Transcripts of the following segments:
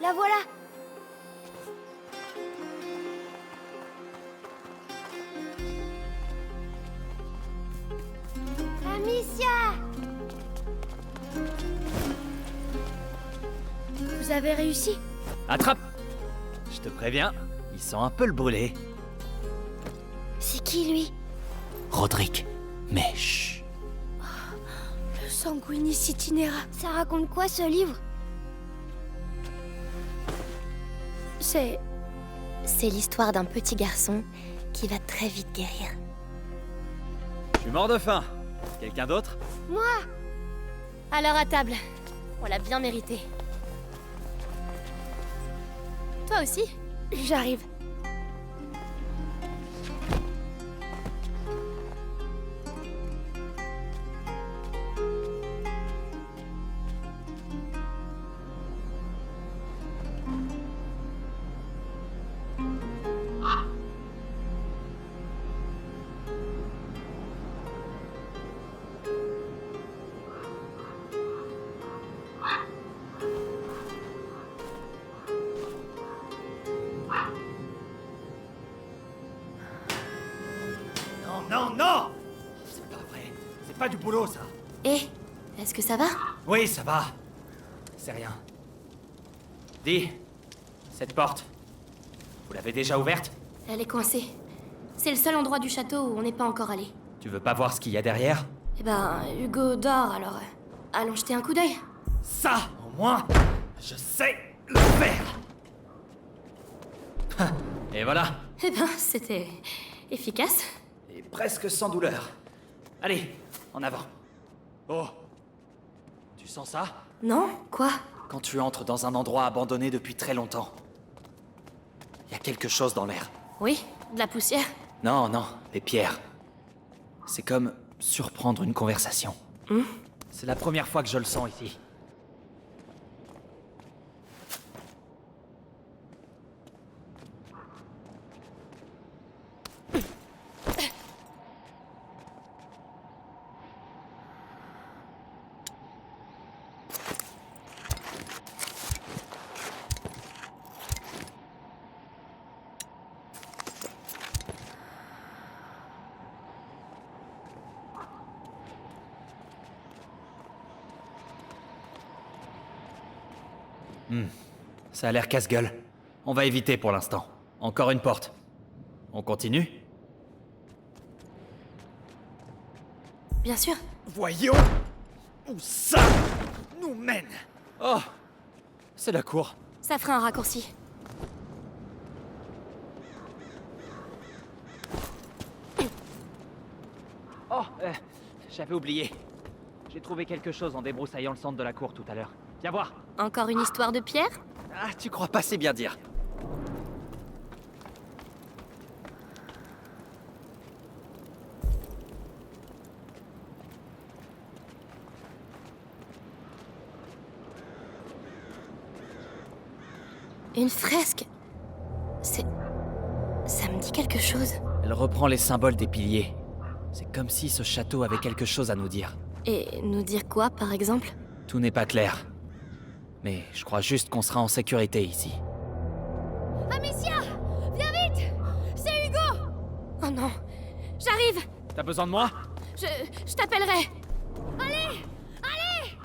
La voilà. Amicia! Vous avez réussi? Attrape! Je te préviens, il sent un peu le brûlé. C'est qui, lui? Roderick, mais chut. Le Sanguinis Itinera. Ça raconte quoi, ce livre? C'est l'histoire d'un petit garçon qui va très vite guérir. Je suis mort de faim. Quelqu'un d'autre? Moi! Alors à table. On l'a bien mérité. Toi aussi? J'arrive. Non, non, non! C'est pas vrai. C'est pas du boulot, ça. Eh, est-ce que ça va? Oui, ça va. C'est rien. Dis, cette porte, vous l'avez déjà ouverte? Elle est coincée. C'est le seul endroit du château où on n'est pas encore allé. Tu veux pas voir ce qu'il y a derrière? Eh ben, Hugo dort, alors... allons jeter un coup d'œil. Ça, au moins, je sais le faire! Et voilà. Eh ben, c'était... efficace. Et presque sans douleur. Allez, en avant. Oh! Tu sens ça? Non? Quoi? Quand tu entres dans un endroit abandonné depuis très longtemps, il y a quelque chose dans l'air. Oui, de la poussière. Non, non, des pierres. C'est comme surprendre une conversation. C'est la première fois que je le sens ici. Ça a l'air casse-gueule. On va éviter pour l'instant. Encore une porte. On continue? Bien sûr. Voyons où ça nous mène. Oh, c'est la cour. Ça fera un raccourci. Oh, j'avais oublié. J'ai trouvé quelque chose en débroussaillant le centre de la cour tout à l'heure. Viens voir. Encore une histoire de pierre? Ah, tu crois pas, c'est bien dire. Une fresque? C'est... ça me dit quelque chose. Elle reprend les symboles des piliers. C'est comme si ce château avait quelque chose à nous dire. Et nous dire quoi, par exemple? Tout n'est pas clair. Mais je crois juste qu'on sera en sécurité ici. Amicia! Viens vite! C'est Hugo! Oh non! J'arrive! T'as besoin de moi? Je t'appellerai! Allez! Allez!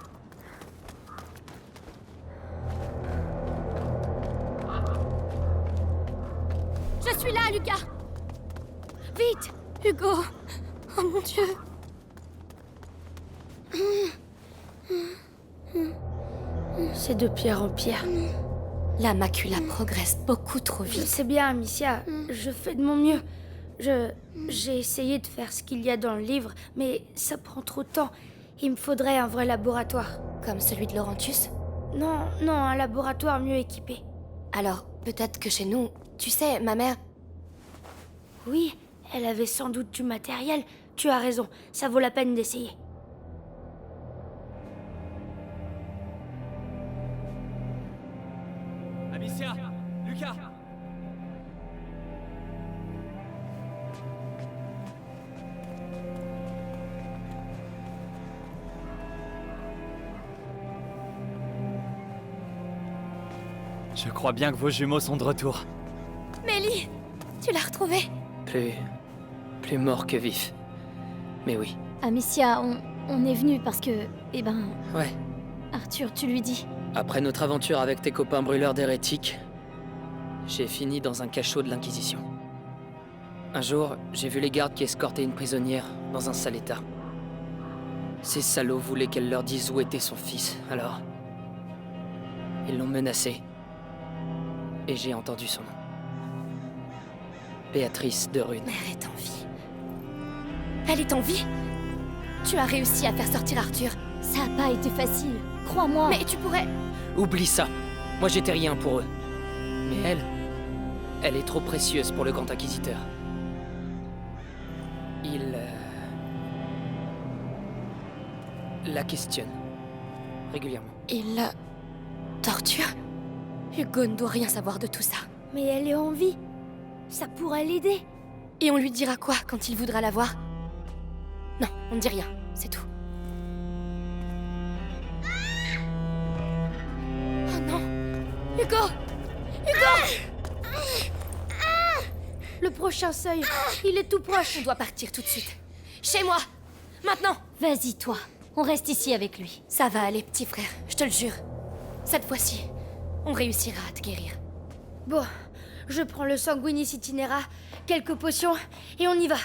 Je suis là, Lucas! Vite! Hugo! Oh mon Dieu! C'est de pierre en pierre. La macula progresse beaucoup trop Je vite. sais bien, Amicia. Je fais de mon mieux. J'ai essayé de faire ce qu'il y a dans le livre, mais ça prend trop de temps. Il me faudrait un vrai laboratoire. Comme celui de Laurentius? Non, non, un laboratoire mieux équipé. Alors, peut-être que chez nous... Tu sais, ma mère... Oui, elle avait sans doute du matériel. Tu as raison, ça vaut la peine d'essayer. Amicia! Lucas! Je crois bien que vos jumeaux sont de retour. Mélie, tu l'as retrouvé? Plus mort que vif. Mais oui. Amicia, on est venu parce que... Eh ben... Ouais. Arthur, tu lui dis. Après notre aventure avec tes copains brûleurs d'hérétiques, j'ai fini dans un cachot de l'Inquisition. Un jour, j'ai vu les gardes qui escortaient une prisonnière dans un sale état. Ces salauds voulaient qu'elle leur dise où était son fils, alors... Ils l'ont menacée. Et j'ai entendu son nom. Béatrice de Rune. Mais elle est en vie. Elle est en vie? Tu as réussi à faire sortir Arthur. Ça a pas été facile, crois-moi. Mais tu pourrais... Oublie ça. Moi j'étais rien pour eux. Mais elle est trop précieuse pour le Grand Inquisiteur. Il... la questionne. Régulièrement. Il la... torture? Hugo ne doit rien savoir de tout ça. Mais elle est en vie. Ça pourrait l'aider. Et on lui dira quoi quand il voudra la voir? Non, on ne dit rien, c'est tout. Oh non! Hugo! Hugo! Le prochain seuil, il est tout proche. On doit partir tout de suite. Chez moi! Maintenant! Vas-y, toi. On reste ici avec lui. Ça va aller, petit frère, je te le jure. Cette fois-ci, on réussira à te guérir. Bon, je prends le Sanguinis Itinera, quelques potions, et on y va.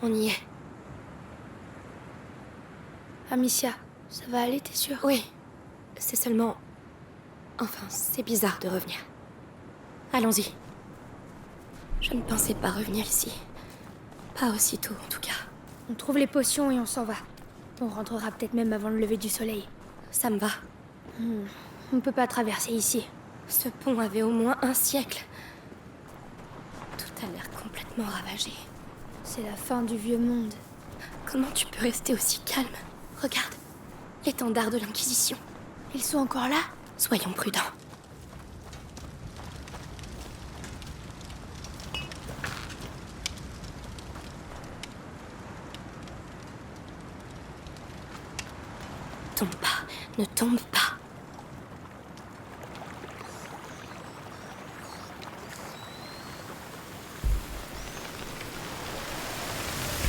On y est. Amicia, ça va aller, t'es sûre? Oui, c'est seulement... Enfin, c'est bizarre de revenir. Allons-y. Je ne pensais pas revenir ici. Pas aussitôt, en tout cas. On trouve les potions et on s'en va. On rentrera peut-être même avant le lever du soleil. Ça me va. On peut pas traverser ici. Ce pont avait au moins un siècle. Tout a l'air complètement ravagé. C'est la fin du vieux monde. Comment tu peux rester aussi calme? Regarde, l'étendard de l'Inquisition. Ils sont encore là? Soyons prudents. Tombe pas, ne tombe pas.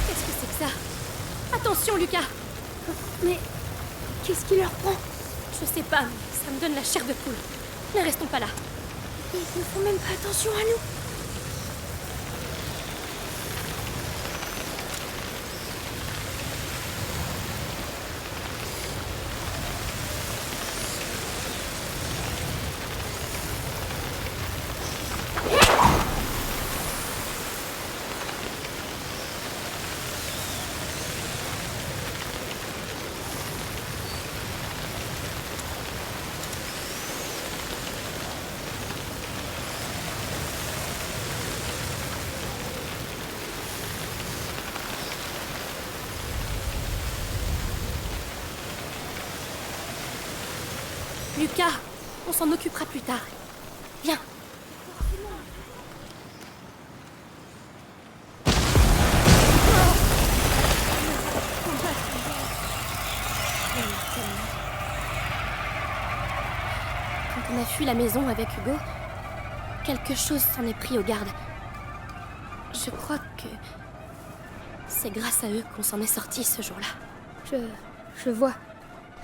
Qu'est-ce que c'est que ça? Attention, Lucas! Mais qu'est-ce qui leur prend? Je sais pas, mais ça me donne la chair de poule. Ne restons pas là. Ils ne font même pas attention à nous. Lucas, on s'en occupera plus tard. Viens. Quand on a fui la maison avec Hugo, quelque chose s'en est pris aux gardes. Je crois que c'est grâce à eux qu'on s'en est sortis ce jour-là. Je vois.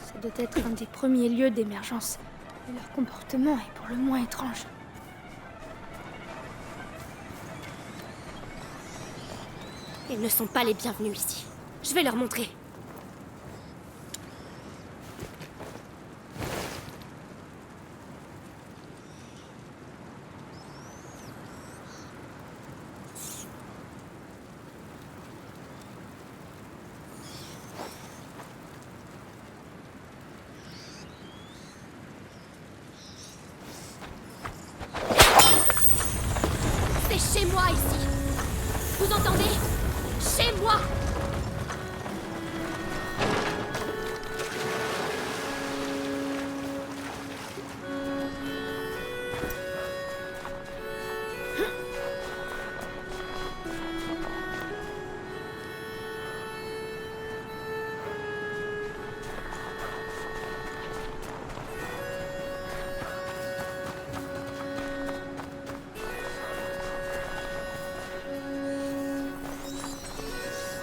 Ça doit être un des premiers lieux d'émergence. Et leur comportement est pour le moins étrange. Ils ne sont pas les bienvenus ici. Je vais leur montrer. C'est chez moi ici. Vous entendez? Chez moi!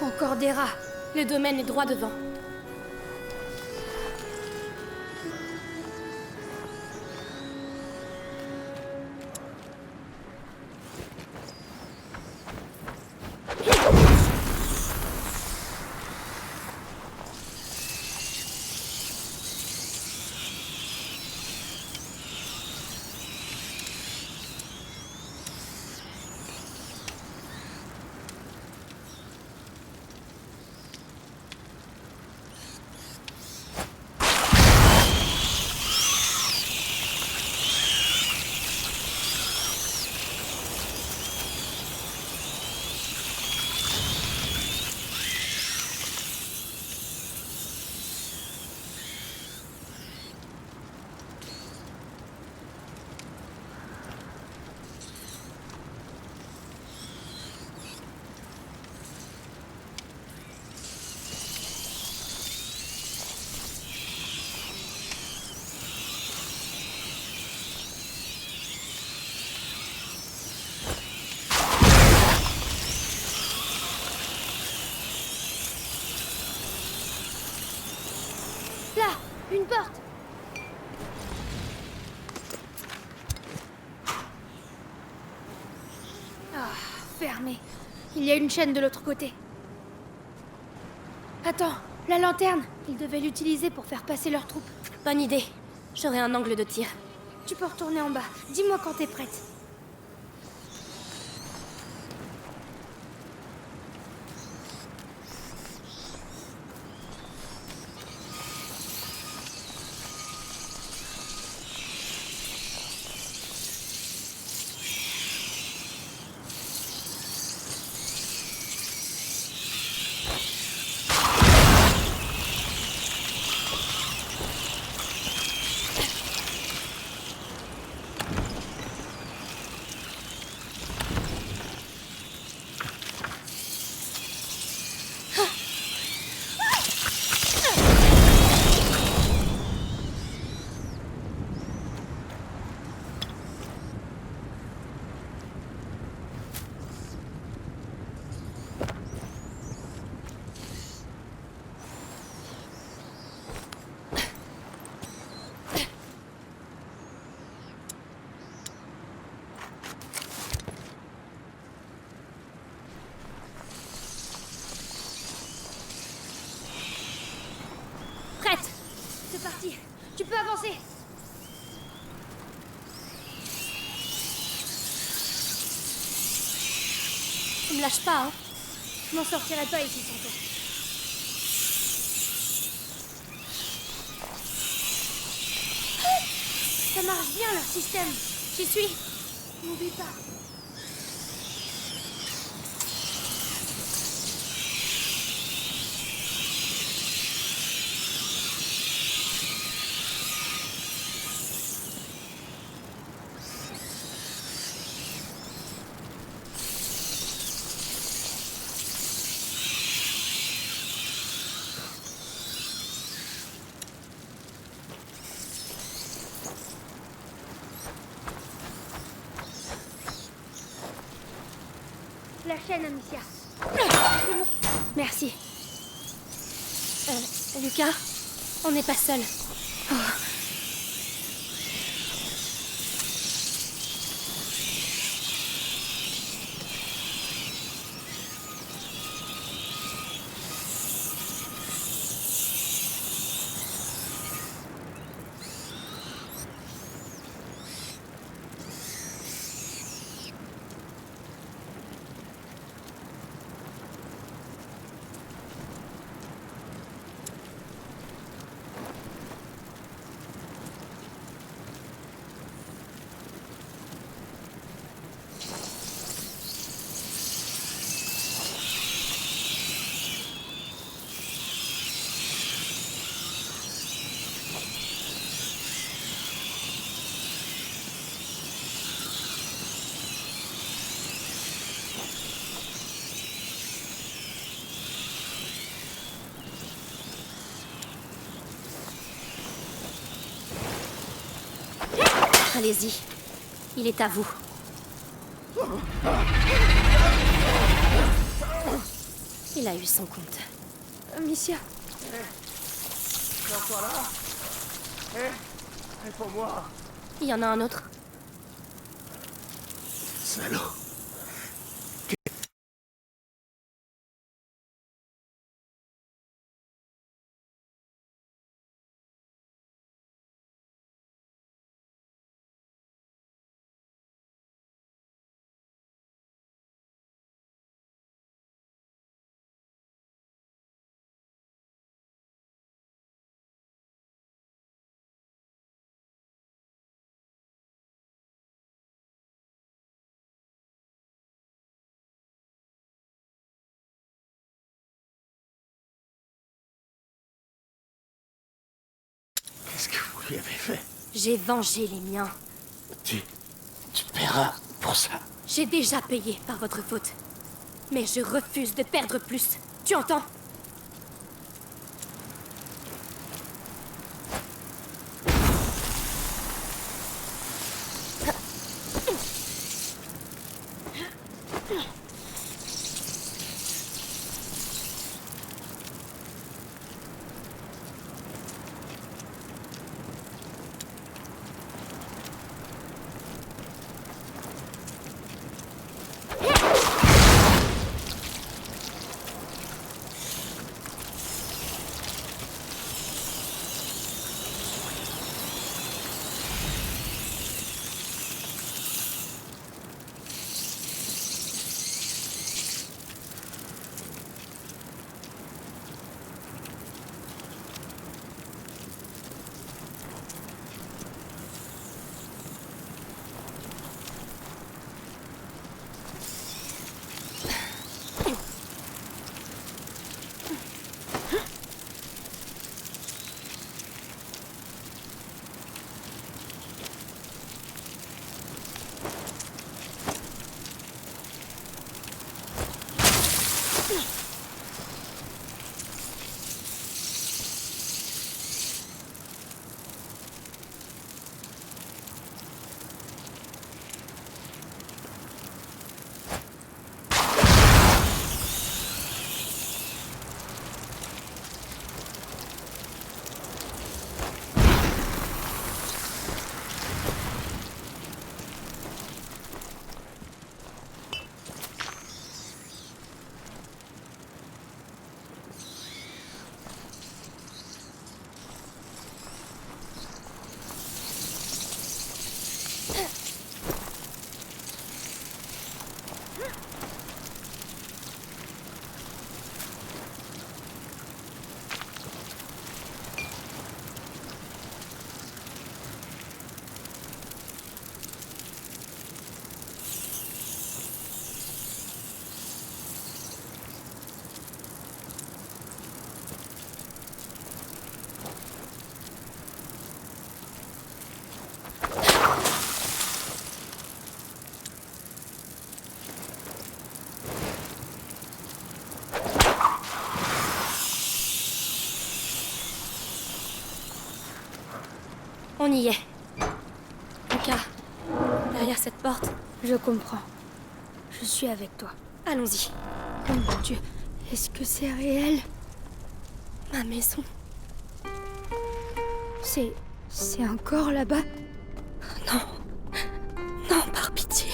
Encore des rats. Le domaine est droit devant. Là, une porte. Ah, fermé. Il y a une chaîne de l'autre côté. Attends, la lanterne. Ils devaient l'utiliser pour faire passer leurs troupes. Bonne idée. J'aurai un angle de tir. Tu peux retourner en bas. Dis-moi quand t'es prête. Prête! C'est parti. Tu peux avancer. Tu me lâches pas, hein? Je m'en sortirai pas ici sans toi. Ça marche bien leur système. J'y suis. N'oublie pas. La chaîne, Amicia. Merci. Lucas, on n'est pas seul. Allez-y. Il est à vous. Il a eu son compte. Amicia, T'es encore là? Pour moi. Il y en a un autre. Salaud. Qu'est-ce que vous lui avez fait? J'ai vengé les miens. Tu paieras pour ça. J'ai déjà payé par votre faute. Mais je refuse de perdre plus. Tu entends? On y est. Lucas, derrière cette porte. je comprends. Je suis avec toi. Allons-y. Oh mon Dieu, est-ce que c'est réel? Ma maison. C'est encore là-bas? Non, par pitié.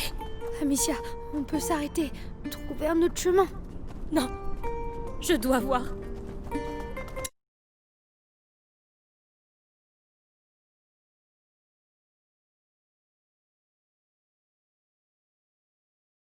Amicia, on peut s'arrêter, trouver un autre chemin. Non. Je dois voir.